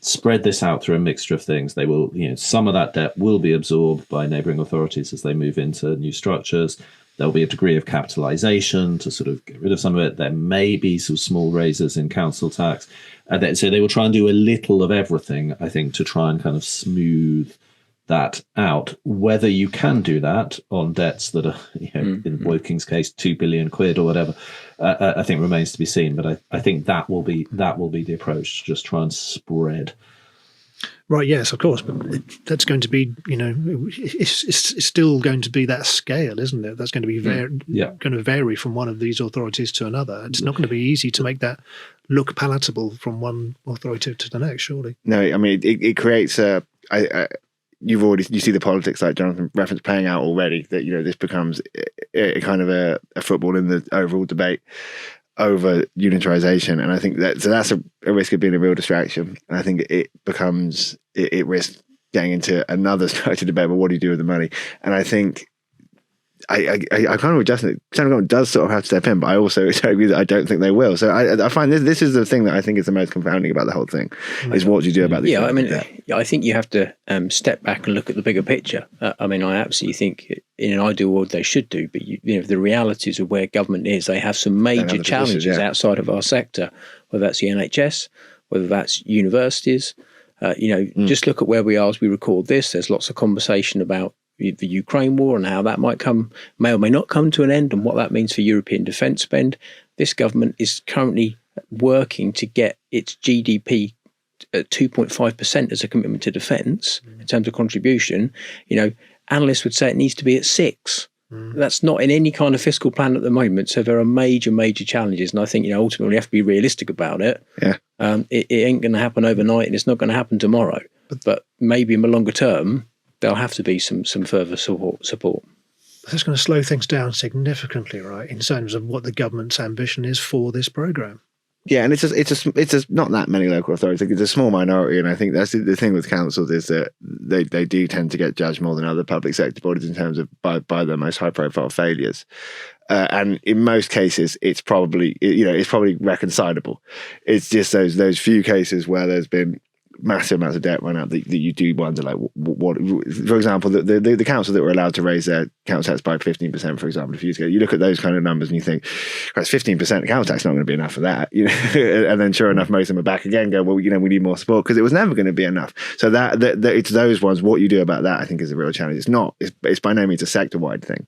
spread this out through a mixture of things. They will, some of that debt will be absorbed by neighbouring authorities as they move into new structures. There'll be a degree of capitalisation to sort of get rid of some of it. There may be some small raises in council tax. So they will try and do a little of everything, I think, to try and kind of smooth that out. Whether you can do that on debts that are, in Woking's case, £2 billion or whatever, I think remains to be seen. But I think that will be the approach, to just try and spread. Right. Yes, of course. But that's going to be, it's still going to be that scale, isn't it? That's going to be going to vary from one of these authorities to another. It's not going to be easy to make that look palatable from one authority to the next, surely. No, I mean, it creates you see the politics, like Jonathan referenced, playing out already, that this becomes a kind of a football in the overall debate over unitarisation, and I think that's a risk of being a real distraction. And I think it risks getting into another structured debate about what do you do with the money. And I think I kind of with Justin, central government does sort of have to step in, but I also agree that I don't think they will. So I find this is the thing that I think is the most confounding about the whole thing, is what do you do about this? I think you have to step back and look at the bigger picture. I absolutely think in an ideal world they should do, but the realities of where government is, they have some major challenges outside of our sector, whether that's the NHS, whether that's universities. Just look at where we are as we record this. There's lots of conversation about the Ukraine war and how that may or may not come to an end, and what that means for European defence spend. This government is currently working to get its GDP at 2.5% as a commitment to defence in terms of contribution. Analysts would say it needs to be at 6%. That's not in any kind of fiscal plan at the moment. So there are major, major challenges. And I think, ultimately we have to be realistic about it. Yeah. It ain't going to happen overnight, and it's not going to happen tomorrow. But maybe in the longer term, there'll have to be some further support. That's going to slow things down significantly, right, in terms of what the government's ambition is for this programme. Yeah, and it's just not that many local authorities. It's a small minority, and I think that's the thing with councils is that they do tend to get judged more than other public sector bodies in terms of by their most high profile failures. And in most cases, it's probably reconcilable. It's just those few cases where there's been massive amounts of debt run out that you do wonder, like, what for example, the councils that were allowed to raise their council tax by 15%, for example, a few years ago, you look at those kind of numbers and you think, Christ, 15% council tax is not going to be enough for that, and then sure enough, most of them are back again, go, well, we need more support, because it was never going to be enough. So that it's those ones. What you do about that, I think, is a real challenge. It's by no means a sector-wide thing.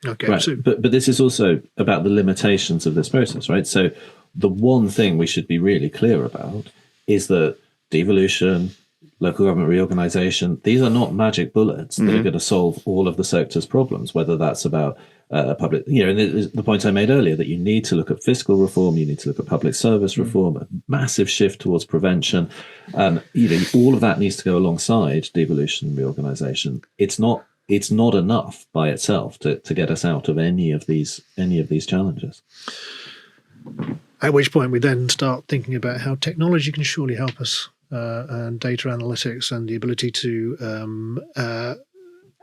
Okay, right. But this is also about the limitations of this process, right? So the one thing we should be really clear about is that devolution, local government reorganisation, these are not magic bullets that are going to solve all of the sector's problems, whether that's about public, and the point I made earlier, that you need to look at fiscal reform, you need to look at public service reform, a massive shift towards prevention. All of that needs to go alongside devolution and reorganisation. It's not enough by itself to get us out of any of these challenges. At which point we then start thinking about how technology can surely help us, and data analytics and the ability to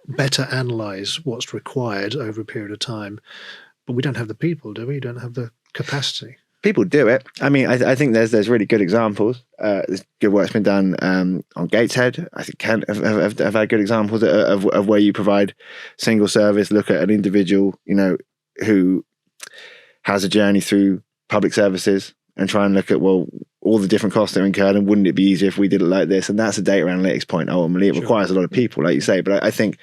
better analyse what's required over a period of time. But we don't have the people, do we? We don't have the capacity. People do it. I mean, I think there's really good examples. There's good work's been done on Gateshead. I think Kent have had good examples of where you provide single service, look at an individual, who has a journey through public services, and try and look at, well, all the different costs that are incurred, and wouldn't it be easier if we did it like this? And that's a data analytics point. Ultimately, it requires a lot of people, like you say. But I think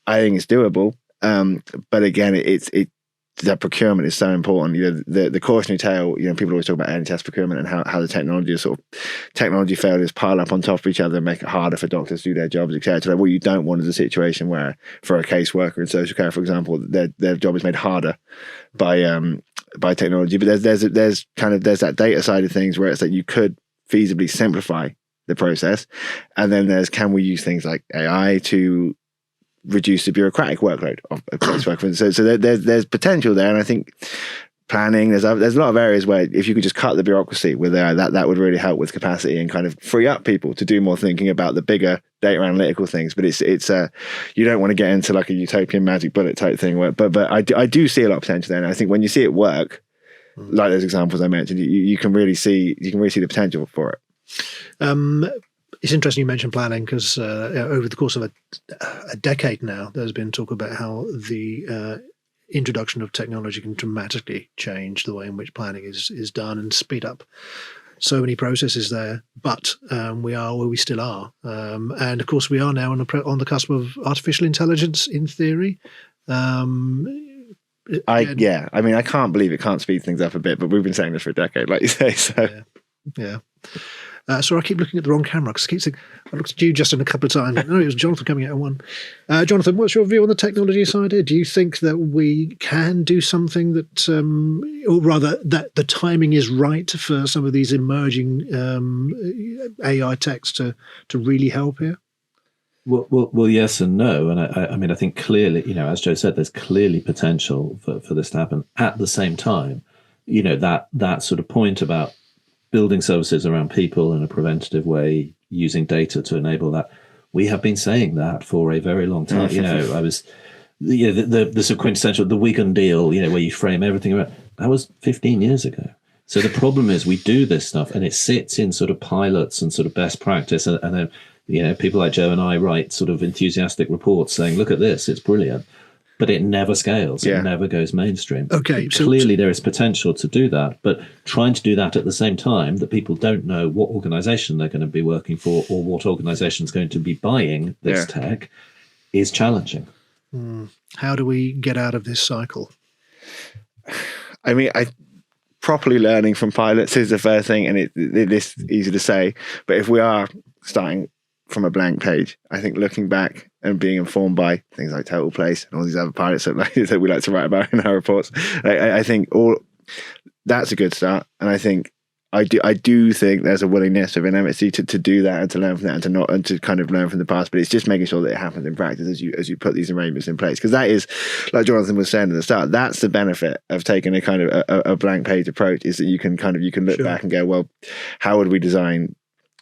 it's doable. But again, that procurement is so important. The cautionary tale. People always talk about NHS procurement and how the technology failures pile up on top of each other and make it harder for doctors to do their jobs, etc. What you don't want is a situation where, for a caseworker in social care, for example, their job is made harder by technology. But there's that data side of things where it's that you could feasibly simplify the process, and then can we use things like AI to reduce the bureaucratic workload of casework. So there's potential there, and I think planning, there's a lot of areas where if you could just cut the bureaucracy with that would really help with capacity and kind of free up people to do more thinking about the bigger data analytical things. But it's you don't want to get into like a utopian magic bullet type thing, but I do see a lot of potential there, and I think when you see it work, like those examples I mentioned, you can really see the potential for it. It's interesting you mentioned planning, because over the course of a decade now, there's been talk about how the introduction of technology can dramatically change the way in which planning is done and speed up so many processes there. But we are where we still are. And of course, we are now on the cusp of artificial intelligence, in theory. I mean, I can't believe it can't speed things up a bit, but we've been saying this for a decade, like you say. So yeah. Sorry, I keep looking at the wrong camera, because I looked at you, Justin, a couple of times. No, it was Jonathan coming out of one. Jonathan, what's your view on the technology side here? Do you think that we can do something that, or rather that the timing is right for some of these emerging AI techs to really help here? Well, yes and no. And I mean, I think clearly, as Joe said, there's clearly potential for this to happen. At the same time, that sort of point about building services around people in a preventative way, using data to enable that. We have been saying that for a very long time. I was, the sort of quintessential, the Wigan deal, where you frame everything around, that was 15 years ago. So the problem is we do this stuff and it sits in sort of pilots and sort of best practice. And then, people like Joe and I write sort of enthusiastic reports saying, look at this, it's brilliant. but it never scales. Yeah. It never goes mainstream. Okay, so Clearly, there is potential to do that, but trying to do that at the same time that people don't know what organisation they're going to be working for or what organisation is going to be buying this tech is challenging. how do we get out of this cycle? I mean, properly learning from pilots is the first thing, and it's easy to say, but if we are starting from a blank page, I think looking back and being informed by things like Total Place and all these other pilots that we like to write about in our reports, I think that's a good start. And I think I do think there's a willingness within MSC to do that and to learn from that and to kind of learn from the past. But it's just making sure that it happens in practice as you put these arrangements in place, because that is, like Jonathan was saying at the start, that's the benefit of taking a kind of a blank page approach, is that you can look back and go, well, how would we design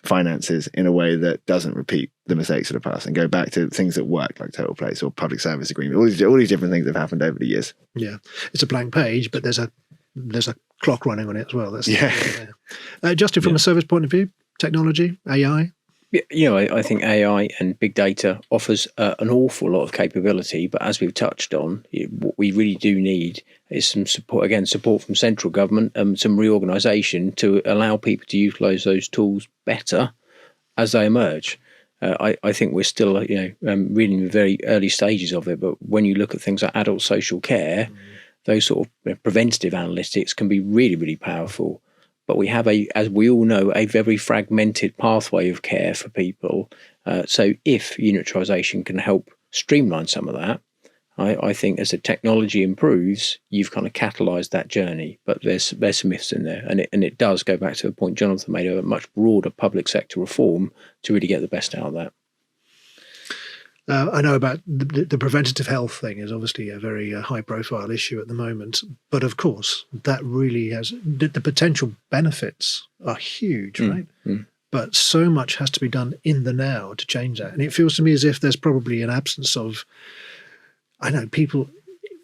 finances in a way that doesn't repeat the mistakes of the past, and go back to things that work, like Total Place or public service agreement, all these different things that have happened over the years. Yeah, it's a blank page, but there's a clock running on it as well. That's Justin, from a service point of view, technology, AI. I think AI and big data offers an awful lot of capability, but as we've touched on, what we really do need is some support from central government and some reorganisation to allow people to utilise those tools better as they emerge. I think we're still, really in the very early stages of it, but when you look at things like adult social care, those sort of preventative analytics can be really, really powerful. But we have, as we all know, a very fragmented pathway of care for people. So if unitarisation can help streamline some of that, I think as the technology improves, you've kind of catalysed that journey. But there's some myths in there. And it does go back to the point Jonathan made of a much broader public sector reform to really get the best out of that. I know about the preventative health thing is obviously a very high-profile issue at the moment, but of course that really has the potential benefits are huge, right? But so much has to be done in the now to change that, and it feels to me as if there's probably an absence of, people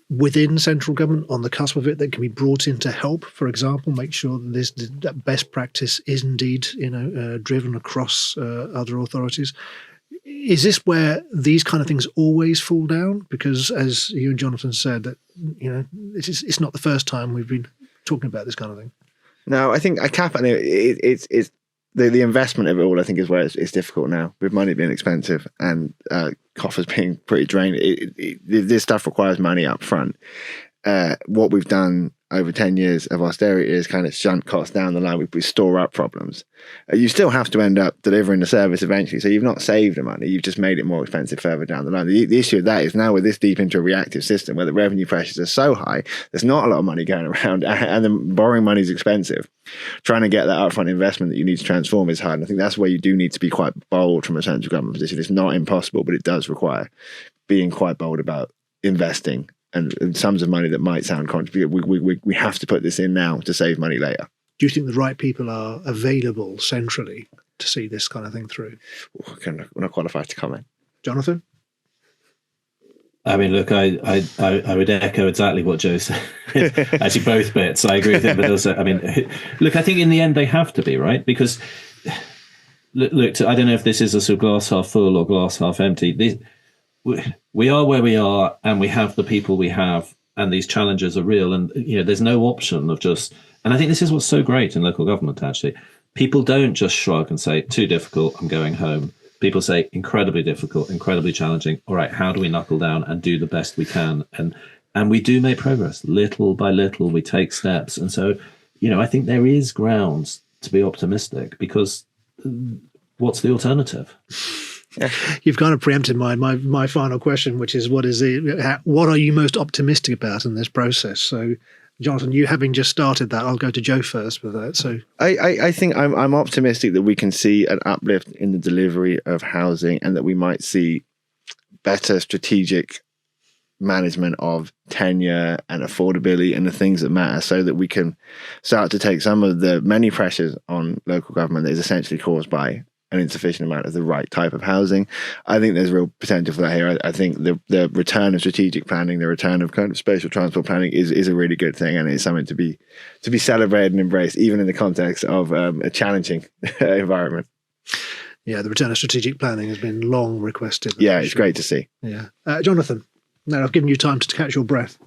within central government on the cusp of it that can be brought in to help. For example, make sure that that best practice is indeed driven across other authorities. Is this where these kind of things always fall down? Because as you and Jonathan said, that it's not the first time we've been talking about this kind of thing. No, I think it's the investment of it all. I think is where it's difficult now, with money being expensive and coffers being pretty drained. This stuff requires money up front. What we've done over 10 years of austerity is kind of shunt costs down the line. We store up problems. You still have to end up delivering the service eventually. So you've not saved the money, you've just made it more expensive further down the line. The issue of that is now we're this deep into a reactive system where the revenue pressures are so high, there's not a lot of money going around, and then borrowing money is expensive. Trying to get that upfront investment that you need to transform is hard. And I think that's where you do need to be quite bold from a central government position. It's not impossible, but it does require being quite bold about investing and sums of money that might sound contribute. We have to put this in now to save money later. Do you think the right people are available centrally to see this kind of thing through? We're not qualified to comment. Jonathan? I mean, look, I would echo exactly what Joe said. Actually, both bits. I agree with him, but also, I mean, look, I think in the end they have to be, right? Because, look, I don't know if this is a sort of glass half full or glass half empty. We are where we are, and we have the people we have, and these challenges are real. And there's no option of just. And I think this is what's so great in local government. Actually, people don't just shrug and say, "Too difficult, I'm going home." People say, "Incredibly difficult, incredibly challenging. All right, how do we knuckle down and do the best we can?" And we do make progress, little by little. We take steps, and so I think there is grounds to be optimistic, because what's the alternative? You've kind of preempted my final question, which is what are you most optimistic about in this process? So, Jonathan, you having just started that, I'll go to Joe first with that. So, I think I'm optimistic that we can see an uplift in the delivery of housing, and that we might see better strategic management of tenure and affordability and the things that matter, so that we can start to take some of the many pressures on local government that is essentially caused by an insufficient amount of the right type of housing. I think there's real potential for that here. I think the return of strategic planning, the return of kind of spatial transport planning is a really good thing, and it's something to be celebrated and embraced, even in the context of a challenging environment. Yeah, the return of strategic planning has been long requested. Yeah, it's great to see. Yeah. Jonathan, Now I've given you time to catch your breath.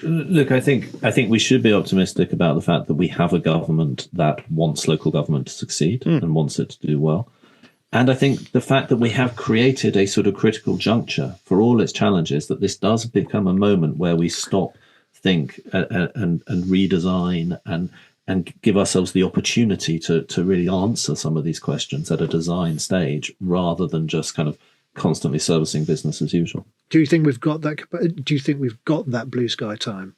Look, I think we should be optimistic about the fact that we have a government that wants local government to succeed and wants it to do well. And I think the fact that we have created a sort of critical juncture for all its challenges, that this does become a moment where we stop, think, and redesign and give ourselves the opportunity to really answer some of these questions at a design stage, rather than just kind of constantly servicing business as usual. Do you think we've got that? Do you think we've got that blue sky time?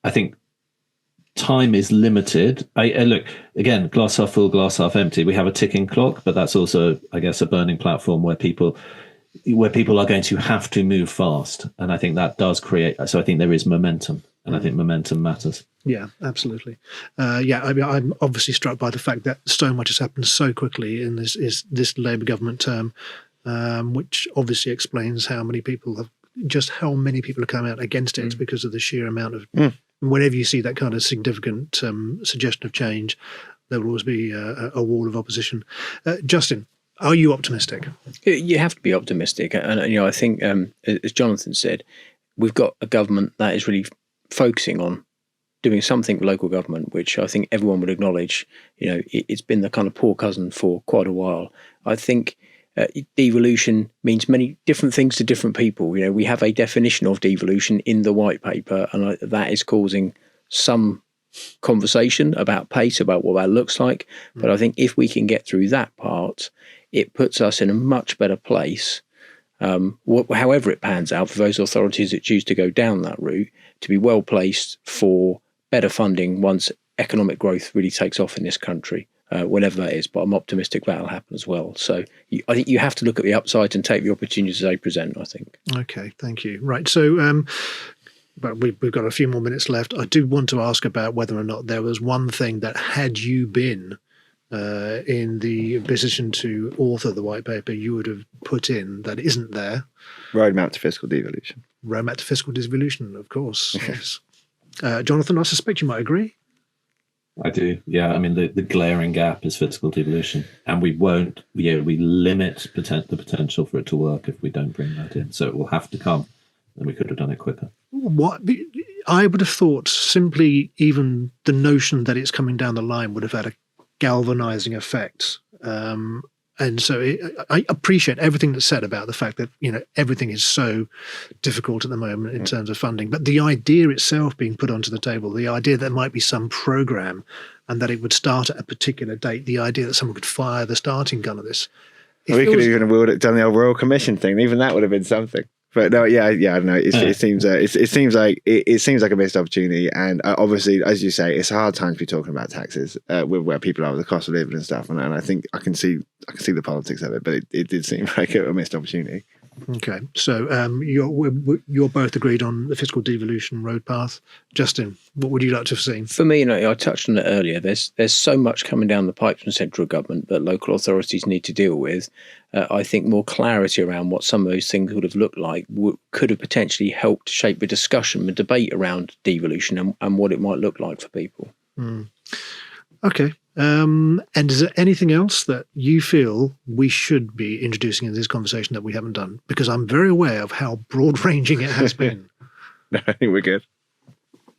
I think time is limited. I look, again, glass half full, glass half empty. We have a ticking clock, but that's also, I guess, a burning platform where people are going to have to move fast. And I think that does create. So I think there is momentum, and I think momentum matters. Yeah, absolutely. I mean, I'm obviously struck by the fact that so much has happened so quickly in this Labour government term, which obviously explains how many people have come out against it because of the sheer amount of. Whenever you see that kind of significant suggestion of change, there will always be a wall of opposition. Justin, are you optimistic? You have to be optimistic, and I think, as Jonathan said, we've got a government that is really focusing on doing something with local government, which I think everyone would acknowledge. It's been the kind of poor cousin for quite a while. I think devolution means many different things to different people. We have a definition of devolution in the white paper, and that is causing some conversation about pace, about what that looks like. But I think if we can get through that part, it puts us in a much better place, however it pans out, for those authorities that choose to go down that route, to be well placed for better funding once economic growth really takes off in this country, whenever that is. But I'm optimistic that'll happen as well. So I think you have to look at the upsides and take the opportunities they present, I think. Okay, thank you. Right, so but we've got a few more minutes left. I do want to ask about whether or not there was one thing that, had you been in the position to author the white paper, you would have put in that isn't there. Roadmap to fiscal devolution. Roadmap to fiscal devolution, of course. Yes. Jonathan, I suspect you might agree. I do. Yeah. I mean, the glaring gap is fiscal devolution, and we limit the potential for it to work if we don't bring that in. So it will have to come, and we could have done it quicker. What I would have thought, simply even the notion that it's coming down the line would have had a galvanizing effect. And so I appreciate everything that's said about the fact that, everything is so difficult at the moment in terms of funding. But the idea itself being put onto the table, the idea that there might be some program and that it would start at a particular date, the idea that someone could fire the starting gun of this. We could have even done the old Royal Commission thing. Even that would have been something. But no, I don't know. It seems like a missed opportunity, and obviously, as you say, it's a hard time to be talking about taxes with where people are with the cost of living and stuff. And I think I can see the politics of it, but it did seem like a missed opportunity. Okay, so you're both agreed on the fiscal devolution road path. Justin, what would you like to have seen? For me, I touched on it earlier. There's so much coming down the pipe from central government that local authorities need to deal with. I think more clarity around what some of those things would have looked like could have potentially helped shape the discussion, the debate around devolution and what it might look like for people. Okay. And is there anything else that you feel we should be introducing in this conversation that we haven't done? Because I'm very aware of how broad-ranging it has been. No, I think we're good.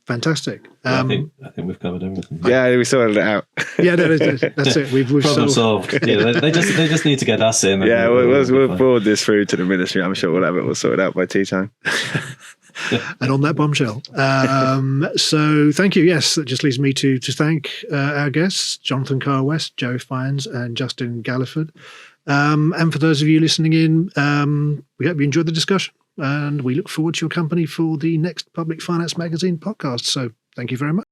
Fantastic. I think we've covered everything. Yeah, we sorted it out. Yeah, that's it. We've problem solved. Yeah, they just need to get us in. Yeah, we'll forward this through to the ministry. I'm sure we'll have it all sorted out by tea time. And on that bombshell. So thank you. Yes, that just leaves me to thank our guests, Jonathan Carr-West, Joe Fyans, and Justin Galliford. And for those of you listening in, we hope you enjoyed the discussion, and we look forward to your company for the next Public Finance Magazine podcast. So thank you very much.